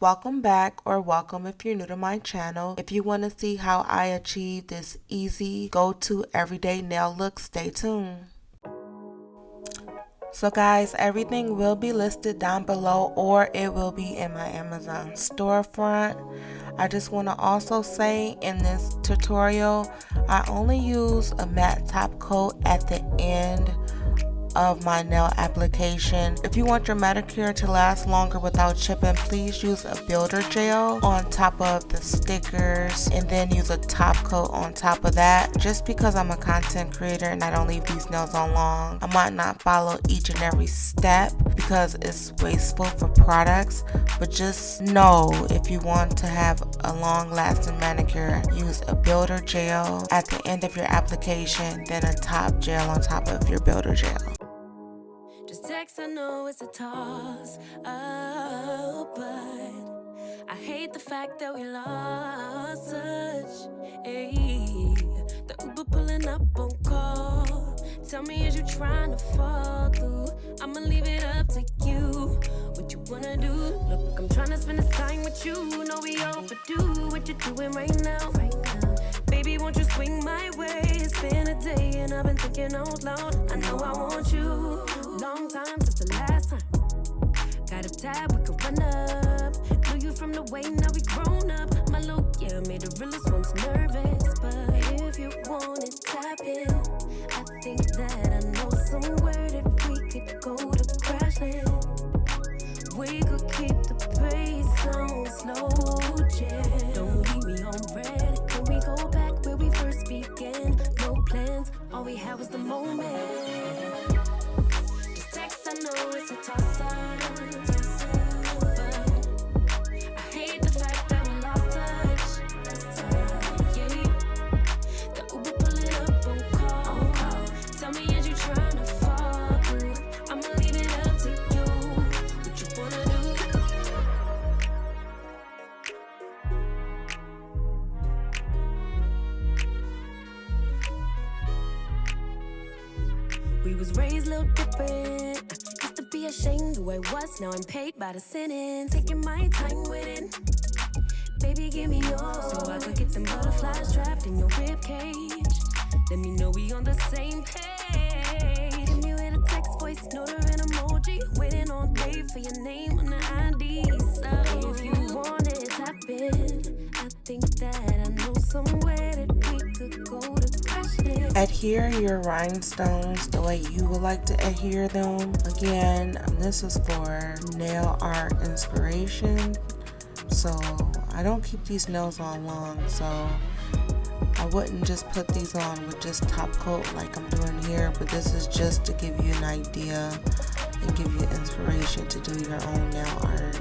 Welcome back, or welcome if you're new to my channel. If you want to see how I achieve this easy go-to everyday nail look, stay tuned. So guys, everything will be listed down below, or it will be in my Amazon storefront. I just want to also say in this tutorial, I only use a matte top coat at the end of my nail application. If you want your manicure to last longer without chipping, please use a builder gel on top of the stickers and then use a top coat on top of that. Just because I'm a content creator and I don't leave these nails on long, I might not follow each and every step because it's wasteful for products, but just know if you want to have a long lasting manicure, use a builder gel at the end of your application, then a top gel on top of your builder gel. Just text, I know it's a toss up, but I hate the fact that we lost touch. Ayy, the Uber pulling up on call. Tell me, is you trying to fall through? I'ma leave it up to you. What you wanna do? Look, I'm trying to spend this time with you. Know we overdue. What you doing right now? Baby, won't you swing my way? It's been a day and I've been thinking out loud. I know I want you. Long time since the last time. Got a tab, we could run up. Knew you from the way, now we grown up. My look, yeah, made the realest ones nervous. But if you want it, tap in. I think that I know somewhere that we could go to crash land. We could keep the pace on slow jam. Don't leave me on red. Can we go back where we first began? No plans, all we had was the moment. Just text, I know it's a toss-up. I hate the fact that we lost touch. Yeah, the Uber pulling up on call. Tell me, is you trying to fall through? I'ma leave it up to you. What you wanna do? We was raised a little different. Used to be ashamed who I was, now I'm paid by the sentence. Taking my time with it. Baby, give me yours, so I could get them butterflies trapped in your rib cage. Let me know we on the same page. Give me with a text, voice note, or an emoji. Waiting all day for your name on the ID. So if you want it, tap in. I think that I know somewhere that we could go to crash it. Adhere your rhinestones the way you would like to adhere them. Again, this is for nail art inspiration, so I don't keep these nails on long, so I wouldn't just put these on with just top coat like I'm doing here, but this is just to give you an idea and give you inspiration to do your own nail art.